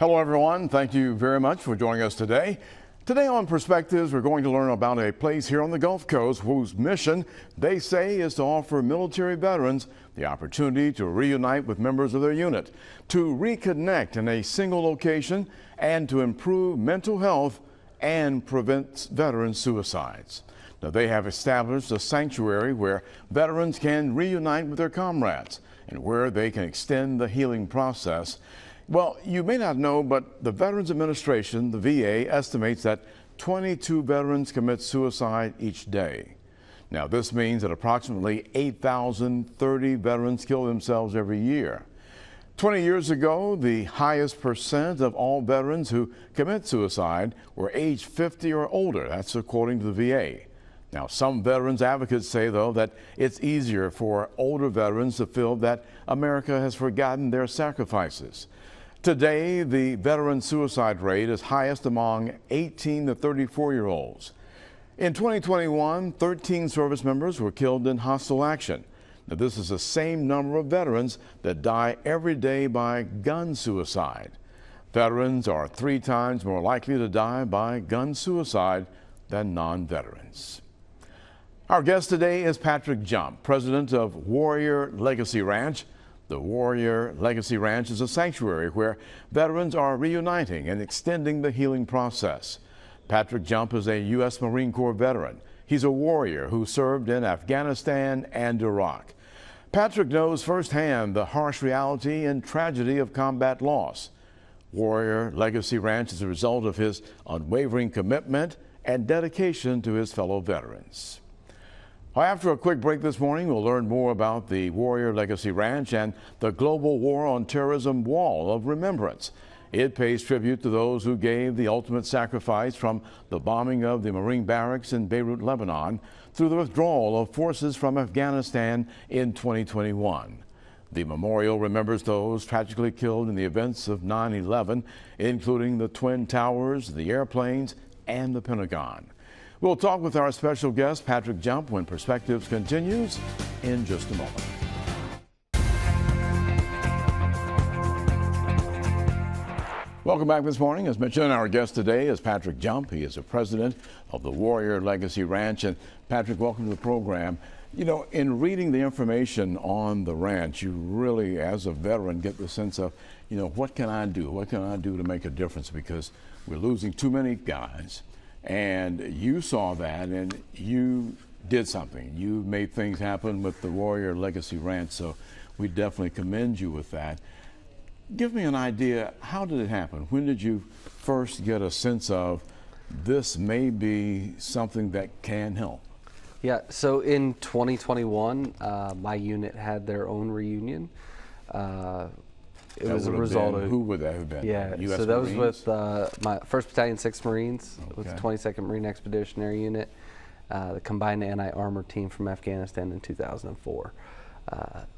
Hello, everyone. Thank you very much for joining us today. Today on Perspectives, we're going to learn about a place here on the Gulf Coast whose mission, they say, is to offer military veterans the opportunity to reunite with members of their unit, to reconnect in a single location, and to improve mental health and prevent veteran suicides. Now, they have established a sanctuary where veterans can reunite with their comrades and where they can extend the healing process. Well, you may not know, but the Veterans Administration, the VA, estimates that 22 veterans commit suicide each day. Now, this means that approximately 8,030 veterans kill themselves every year. 20 years ago, the highest percent of all veterans who commit suicide were age 50 or older. That's according to the VA. Now, some veterans advocates say, though, that it's easier for older veterans to feel that America has forgotten their sacrifices. Today, the veteran suicide rate is highest among 18 to 34-year-olds. In 2021, 13 service members were killed in hostile action. Now, this is the same number of veterans that die every day by gun suicide. Veterans are 3 times more likely to die by gun suicide than non-veterans. Our guest today is Patrick Jump, president of Warrior Legacy Ranch. The Warrior Legacy Ranch is a sanctuary where veterans are reuniting and extending the healing process. Patrick Jump is a U.S. Marine Corps veteran. He's a warrior who served in Afghanistan and Iraq. Patrick knows firsthand the harsh reality and tragedy of combat loss. Warrior Legacy Ranch is a result of his unwavering commitment and dedication to his fellow veterans. After a quick break this morning, we'll learn more about the Warrior Legacy Ranch and the Global War on Terrorism Wall of Remembrance. It pays tribute to those who gave the ultimate sacrifice, from the bombing of the Marine barracks in Beirut, Lebanon, through the withdrawal of forces from Afghanistan in 2021. The memorial remembers those tragically killed in the events of 9/11, including the Twin Towers, the airplanes, and the Pentagon. We'll talk with our special guest, Patrick Jump, when Perspectives continues in just a moment. Welcome back this morning. As mentioned, our guest today is Patrick Jump. He is the president of the Warrior Legacy Ranch. And Patrick, welcome to the program. You know, in reading the information on the ranch, you really, as a veteran, get the sense of, you know, what can I do? What can I do to make a difference? Because we're losing too many guys. And you saw that and you did something. You made things happen with the Warrior Legacy Ranch, so we definitely commend you with that. Give me an idea, how did it happen? When did you first get a sense of this may be something that can help? Yeah, so in 2021, my unit had their own reunion. It was a result of, who would that have been? Yeah, US so that Marines? was with my 1st Battalion, 6th Marines, with the Okay. 22nd Marine Expeditionary Unit, the Combined Anti-Armor Team from Afghanistan in 2004,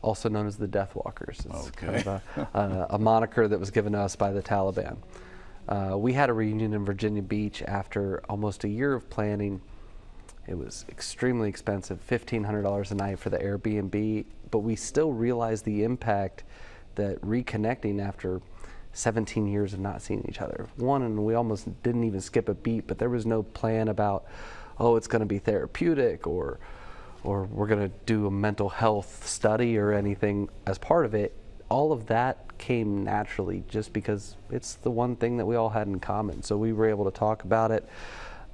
also known as the Death Walkers. It's kind of a moniker that was given to us by the Taliban. We had a reunion in Virginia Beach after almost a year of planning. It was extremely expensive, $1,500 a night for the Airbnb, but we still realized the impact that reconnecting after 17 years of not seeing each other. And we almost didn't even skip a beat, but there was no plan about, oh, it's going to be therapeutic or we're going to do a mental health study or anything as part of it. All of that came naturally just because it's the one thing that we all had in common. So we were able to talk about it.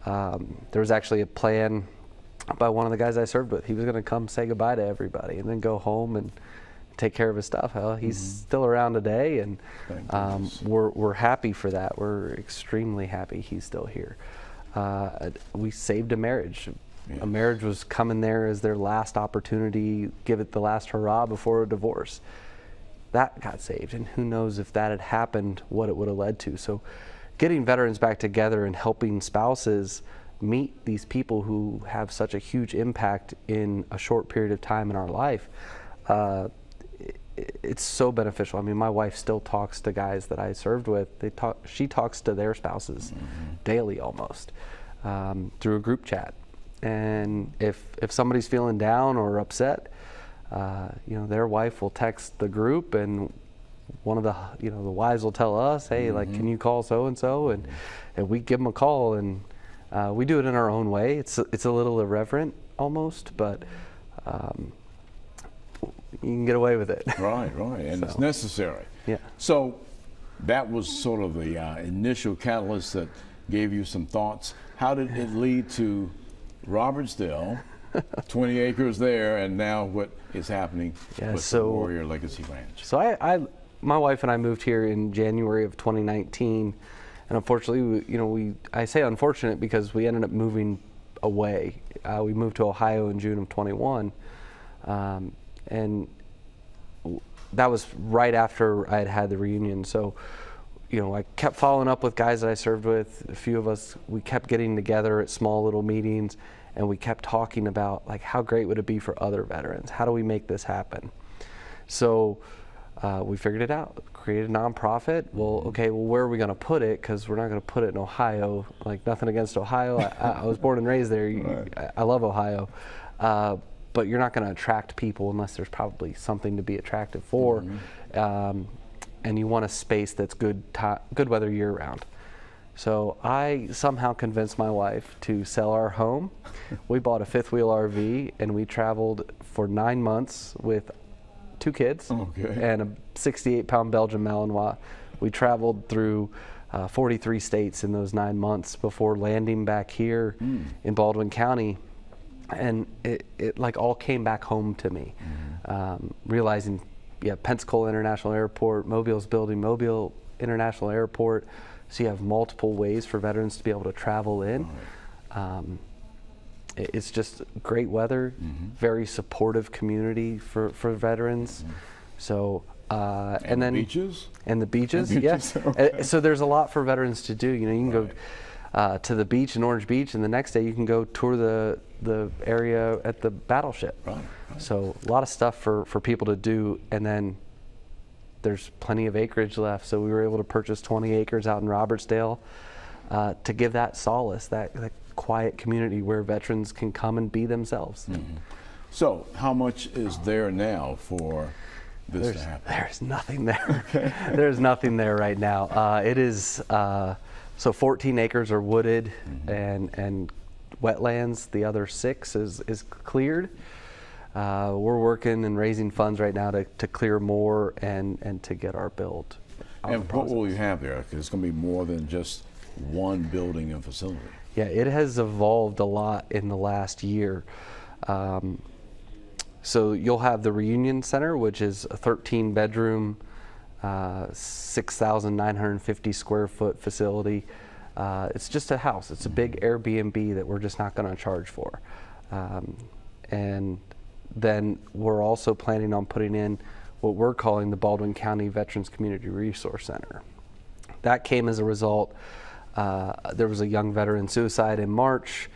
There was actually a plan by one of the guys I served with. He was going to come say goodbye to everybody and then go home and take care of his stuff. Well, he's still around today, and we're happy for that. We're extremely happy he's still here. We saved a marriage. A marriage was coming there as their last opportunity, give it the last hurrah before a divorce. That got saved, and who knows if that had happened, what it would have led to. So getting veterans back together and helping spouses meet these people who have such a huge impact in a short period of time in our life, it's so beneficial. I mean, my wife still talks to guys that I served with. She talks to their spouses daily almost through a group chat. And if somebody's feeling down or upset, you know, their wife will text the group and one of the the wives will tell us, hey, like, can you call so and so, and we give them a call, and we do it in our own way. It's a little irreverent almost, but you can get away with it. Right, and it's necessary. Yeah. So that was sort of the initial catalyst that gave you some thoughts. How did it lead to Robertsdale, 20 acres there, and now what is happening with the Warrior Legacy Ranch? So my wife and I moved here in January of 2019, and unfortunately, I say unfortunate because we ended up moving away. We moved to Ohio in June of 21, and that was right after I had the reunion. So, I kept following up with guys that I served with. A few of us, we kept getting together at small little meetings, and we kept talking about, like, how great would it be for other veterans? How do we make this happen? So we figured it out, created a nonprofit. Well, where are we going to put it? Because we're not going to put it in Ohio. Like, nothing against Ohio. I was born and raised there. Right. I love Ohio. But you're not going to attract people unless there's probably something to be attractive for. And you want a space that's good weather year round. So I somehow convinced my wife to sell our home. We bought a fifth wheel RV, and we traveled for 9 months with 2 kids and a 68-pound Belgian Malinois. We traveled through 43 states in those 9 months before landing back here in Baldwin County. And it like all came back home to me, realizing, Pensacola International Airport, Mobile's building Mobile International Airport, so you have multiple ways for veterans to be able to travel in. It's just great weather, very supportive community for veterans. So and then beaches? And the beaches, yes. Yeah. So there's a lot for veterans to do. You can go to the beach in Orange Beach, and the next day you can go tour the area at the battleship. Right. So a lot of stuff for people to do, and then there's plenty of acreage left. So we were able to purchase 20 acres out in Robertsdale to give that solace, that quiet community where veterans can come and be themselves. So how much is there now for this to happen? There's nothing there. There's nothing there right now. It is so 14 acres are wooded and wetlands. The other 6 is cleared. We're working and raising funds right now to clear more and to get our build. And what will you have there? Because it's going to be more than just one building and facility. Yeah, it has evolved a lot in the last year. So you'll have the Reunion Center, which is a 13-bedroom, 6,950 square foot facility. It's just a house. It's a big Airbnb that we're just not going to charge for. And then we're also planning on putting in what we're calling the Baldwin County Veterans Community Resource Center. That came as a result. There was a young veteran suicide in March,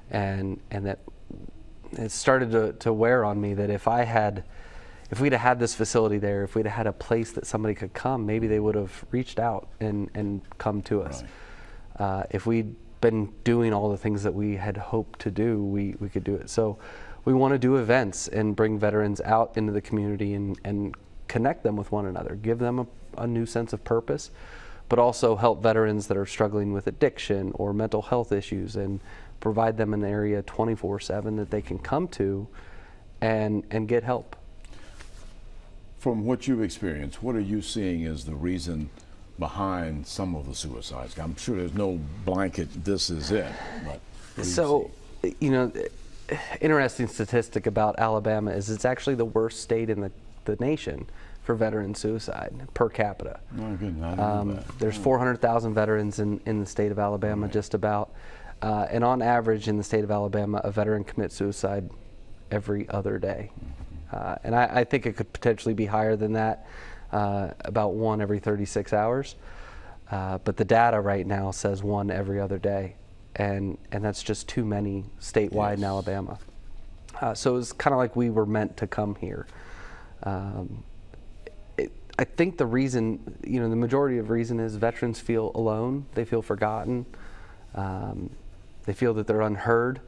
and that it started to wear on me that if we'd have had this facility there, if we'd have had a place that somebody could come, maybe they would have reached out and come to us. Right. If we'd been doing all the things that we had hoped to do, we could do it. So we want to do events and bring veterans out into the community and connect them with one another, give them a new sense of purpose, but also help veterans that are struggling with addiction or mental health issues and provide them an area 24/7 that they can come to and get help. From what you've experienced, what are you seeing as the reason behind some of the suicides? I'm sure there's no blanket, this is it. But so, interesting statistic about Alabama is it's actually the worst state in the nation for veteran suicide per capita. Oh, good. I didn't know that. There's 400,000 veterans in the state of Alabama, just about. And on average in the state of Alabama, a veteran commits suicide every other day. And I think it could potentially be higher than that, about 1 every 36 hours. But the data right now says 1 every other day. And that's just too many statewide in Alabama. So it's kind of like we were meant to come here. I think the reason, the majority of reason is veterans feel alone. They feel forgotten. They feel that they're unheard.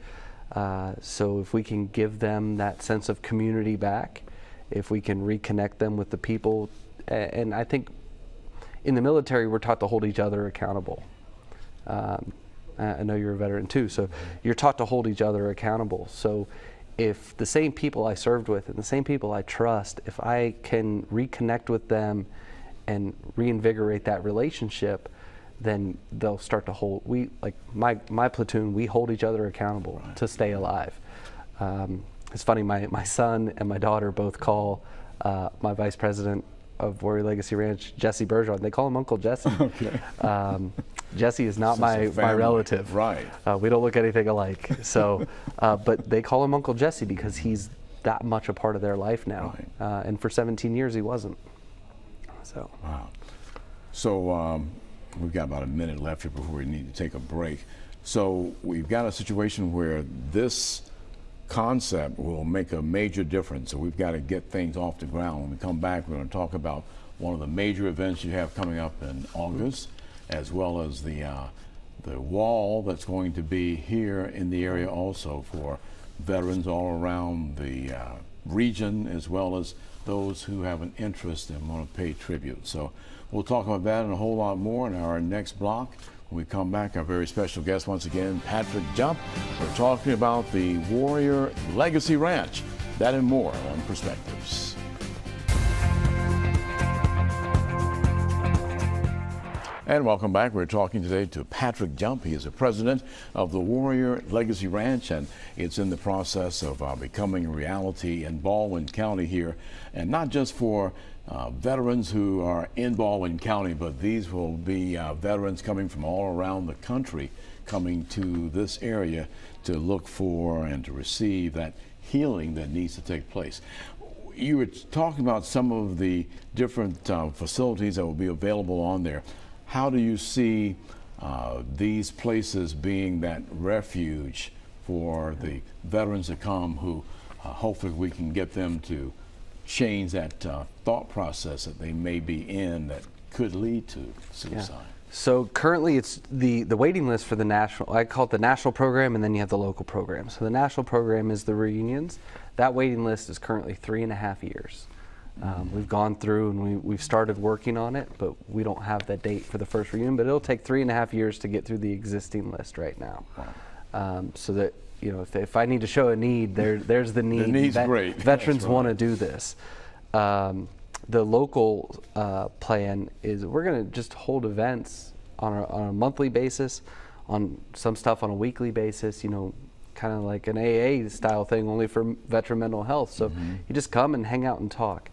So if we can give them that sense of community back, if we can reconnect them with the people And I think in the military, we're taught to hold each other accountable. I know you're a veteran too, so you're taught to hold each other accountable. So if the same people I served with and the same people I trust, if I can reconnect with them and reinvigorate that relationship, then they'll start to hold, my platoon, we hold each other accountable to stay alive. It's funny, my son and my daughter both call my vice president of Warrior Legacy Ranch, Jesse Bergeron. They call him Uncle Jesse. Okay. Jesse is not my relative. Right. We don't look anything alike. So, but they call him Uncle Jesse because he's that much a part of their life now. Right. And for 17 years he wasn't. So. Wow. So we've got about a minute left here before we need to take a break. So we've got a situation where this concept will make a major difference. So we've got to get things off the ground. When we come back, we're going to talk about one of the major events you have coming up in August, as well as the wall that's going to be here in the area also for veterans all around the region, as well as those who have an interest and want to pay tribute. So we'll talk about that and a whole lot more in our next block. When we come back, our very special guest once again, Patrick Jump. We're talking about the Warrior Legacy Ranch. That and more on Perspectives. And welcome back. We're talking today to Patrick Jump. He is the president of the Warrior Legacy Ranch, and it's in the process of becoming a reality in Baldwin County here. And not just for veterans who are in Baldwin County, but these will be veterans coming from all around the country coming to this area to look for and to receive that healing that needs to take place. You were talking about some of the different facilities that will be available on there. How do you see these places being that refuge for the veterans to come who hopefully we can get them to change that thought process that they may be in that could lead to suicide? Yeah. So currently it's the waiting list for the national, I call it the national program, and then you have the local program. So the national program is the reunions. That waiting list is currently 3.5 years. We've gone through and we've started working on it, but we don't have the date for the first reunion, but it'll take 3.5 years to get through the existing list right now. Wow. So that, you know, if I need to show a need, there's the need. The need's great. Veterans want to do this. The local plan is we're going to just hold events on a monthly basis, on some stuff on a weekly basis, you know, kind of like an AA style thing, only for veteran mental health. So you just come and hang out and talk.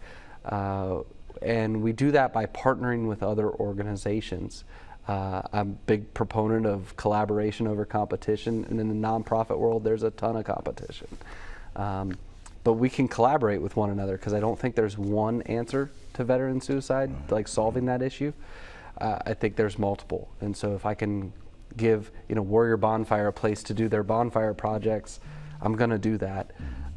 And we do that by partnering with other organizations. I'm a big proponent of collaboration over competition, and in the nonprofit world, there's a ton of competition. But we can collaborate with one another, because I don't think there's one answer to veteran suicide, like solving that issue. I think there's multiple. And so if I can give, you know, Warrior Bonfire a place to do their bonfire projects, I'm going to do that.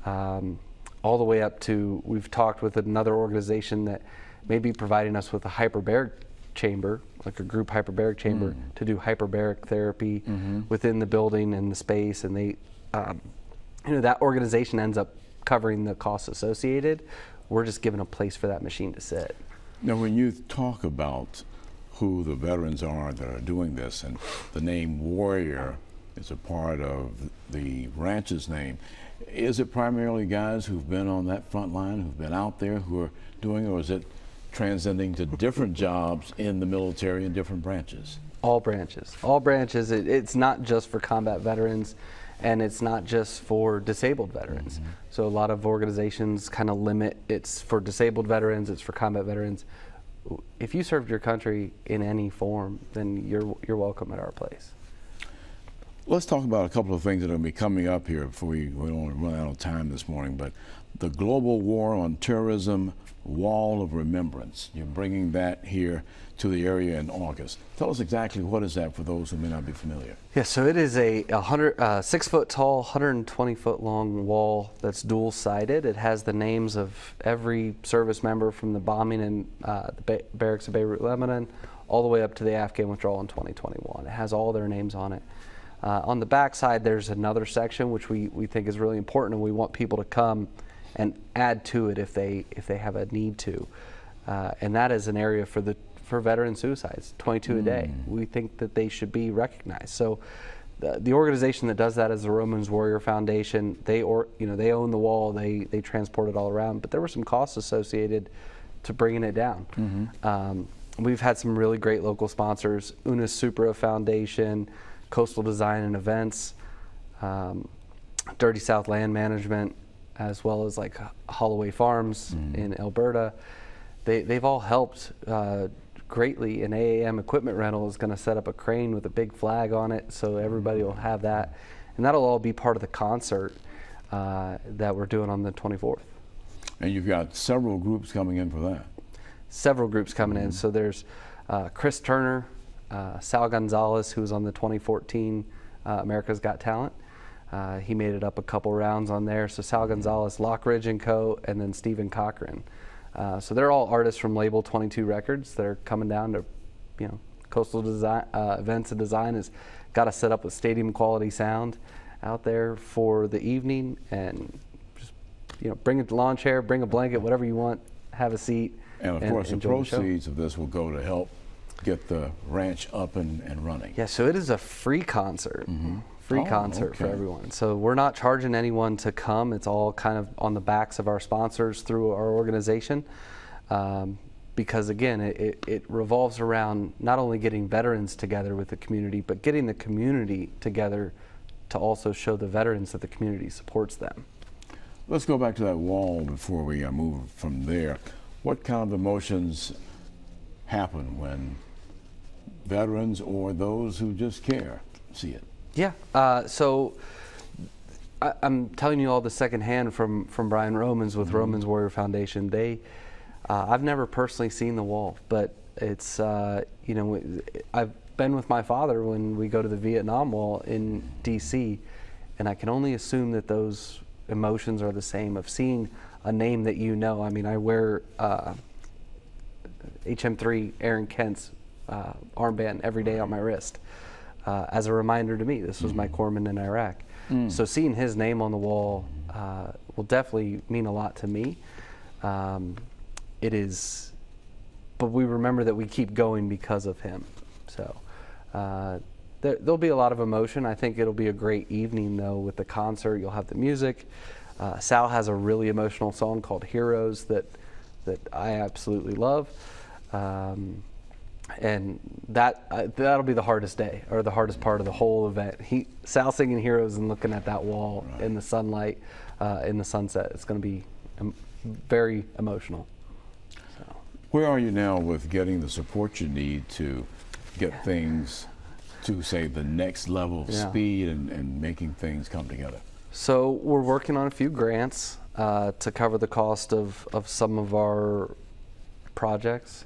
All the way up to, we've talked with another organization that may be providing us with a hyperbaric chamber, like a group hyperbaric chamber, to do hyperbaric therapy within the building and the space. And they, you know, that organization ends up covering the costs associated. We're just given a place for that machine to sit. Now, when you talk about who the veterans are that are doing this, and the name Warrior is a part of the ranch's name, is it primarily guys who've been on that front line, who've been out there, who are doing it, or is it transcending to different jobs in the military in different branches? All branches. All branches. It's not just for combat veterans, and it's not just for disabled veterans. So a lot of organizations kind of limit, it's for disabled veterans, it's for combat veterans. If you served your country in any form, then you're welcome at our place. Let's talk about a couple of things that are going to be coming up here before we don't want to run out of time this morning. But the Global War on Terrorism Wall of Remembrance, you're bringing that here to the area in August. Tell us exactly what is that for those who may not be familiar. Yeah, so it is a 6 foot tall, 120 foot long wall that's dual sided. It has the names of every service member from the bombing in the barracks of Beirut, Lebanon, all the way up to the Afghan withdrawal in 2021. It has all their names on it. On the back side, there's another section which we think is really important, and we want people to come and add to it if they have a need to. and that is an area for veteran suicides, 22 a day. We think that they should be recognized. So the organization that does that is the Reynolds Warrior Foundation. They they own the wall, they transport it all around, but there were some costs associated to bringing it down. We've had some really great local sponsors: Una Supra Foundation, Coastal Design and Events, Dirty South Land Management, as well as like Holloway Farms in Alberta. They've all helped greatly, and AAM Equipment Rental is going to set up a crane with a big flag on it, so everybody will have that, and that'll all be part of the concert that we're doing on the 24th. And you've got several groups coming in for that. Several groups coming in. So there's Chris Turner, Sal Gonzalez, who was on the 2014 America's Got Talent. He made it up a couple rounds on there. So Sal Gonzalez, Lockridge and Co., and then Stephen Cochran. So they're all artists from Label 22 Records that are coming down to, Coastal Design, Events and Design has got us set up with stadium quality sound out there for the evening, and just, bring a lawn chair, bring a blanket, whatever you want, have a seat. And of course, the proceeds of this will go to help get the ranch up and running. Yeah, so it is a free concert. Free concert for everyone. So we're not charging anyone to come. It's all kind of on the backs of our sponsors through our organization. Because again, it revolves around not only getting veterans together with the community, but getting the community together to also show the veterans that the community supports them. Let's go back to that wall before we move from there. What kind of emotions happen when veterans or those who just care see it? Yeah, so I'm telling you all the secondhand from Brian Romans with Reynolds Warrior Foundation. I've never personally seen the wall, but it's I've been with my father when we go to the Vietnam Wall in D.C., and I can only assume that those emotions are the same of seeing a name that I mean, I wear HM3 Aaron Kent's armband every day on my wrist. As a reminder to me, this was my corpsman in Iraq. So seeing his name on the wall will definitely mean a lot to me. It is, but we remember that we keep going because of him. So there'll be a lot of emotion. I think it'll be a great evening, though, with the concert. You'll have the music. Sal has a really emotional song called Heroes that I absolutely love. And that'll be the hardest day, or the hardest part of the whole event. Sal singing Heroes and looking at that wall in the sunlight, in the sunset. It's going to be very emotional. So. Where are you now with getting the support you need to get things to, say, the next level of speed and making things come together? So we're working on a few grants to cover the cost of some of our projects.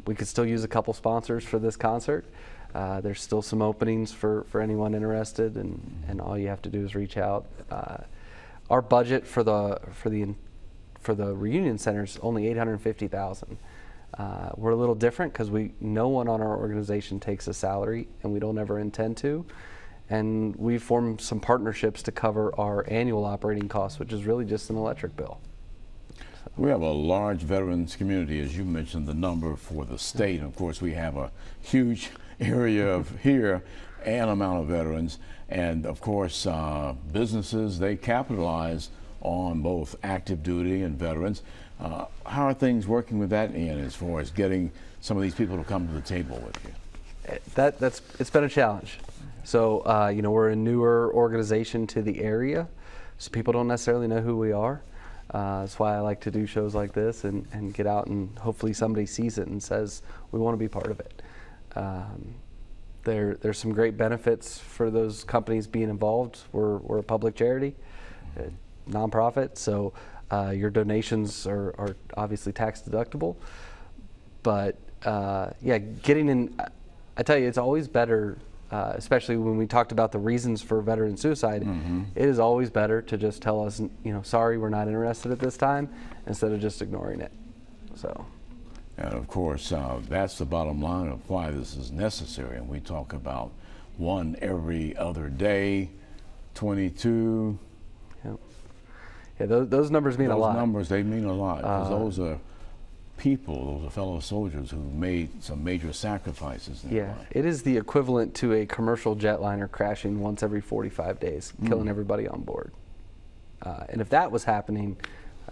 We could still use a couple sponsors for this concert. There's still some openings for anyone interested, and all you have to do is reach out. Our budget for the reunion center is only $850,000. We're a little different because no one on our organization takes a salary, and we don't ever intend to. And we've formed some partnerships to cover our annual operating costs, which is really just an electric bill. We have a large veterans community, as you mentioned, the number for the state. Of course, we have a huge area of here and amount of veterans. And of course, businesses, they capitalize on both active duty and veterans. How are things working with that, Ian, as far as getting some of these people to come to the table with you? It's been a challenge. So, we're a newer organization to the area, so people don't necessarily know who we are. That's why I like to do shows like this and get out, and hopefully somebody sees it and says, we want to be part of it. There's some great benefits for those companies being involved. We're a public charity, a nonprofit, so your donations are obviously tax deductible. But getting in, I tell you, it's always better, especially when we talked about the reasons for veteran suicide, it is always better to just tell us, sorry, we're not interested at this time, instead of just ignoring it. So. And of course, that's the bottom line of why this is necessary. And we talk about one every other day, 22. Yeah, those numbers mean a lot. Those numbers, they mean a lot, because those are people, those fellow soldiers who made some major sacrifices in their Yeah, life. it is the equivalent to a commercial jetliner crashing once every 45 days, killing everybody on board. And if that was happening,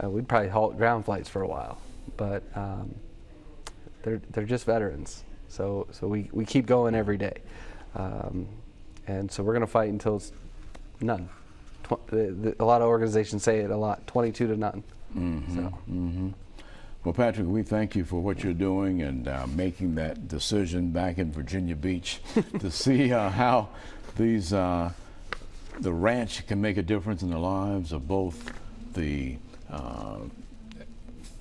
we'd probably halt ground flights for a while. But they're just veterans, so we keep going every day, and so we're going to fight until it's none. A lot of organizations say it a lot, 22 to none. Well, Patrick, we thank you for what you're doing and making that decision back in Virginia Beach to see how these the ranch can make a difference in the lives of both the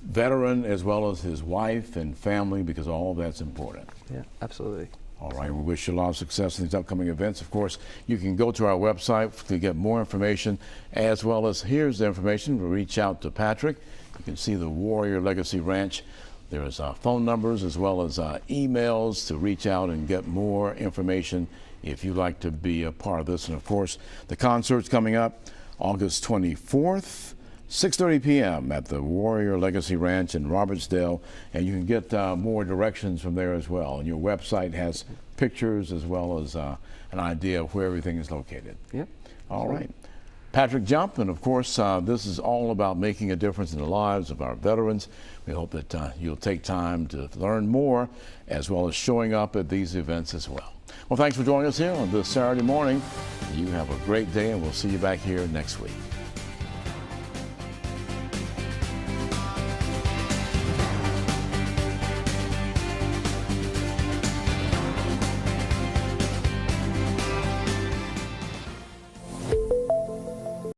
veteran as well as his wife and family, because all of that's important. Yeah, absolutely. All right, we wish you a lot of success in these upcoming events. Of course, you can go to our website to get more information, as well as here's the information. We'll reach out to Patrick. You can see the Warrior Legacy Ranch. There's phone numbers as well as emails to reach out and get more information if you'd like to be a part of this. And of course, the concert's coming up August 24th. 6:30 p.m. at the Warrior Legacy Ranch in Robertsdale, and you can get more directions from there as well. And your website has pictures as well as an idea of where everything is located. Yep. All right. Patrick Jump, and of course, this is all about making a difference in the lives of our veterans. We hope that you'll take time to learn more, as well as showing up at these events as well. Well, thanks for joining us here on this Saturday morning. You have a great day, and we'll see you back here next week.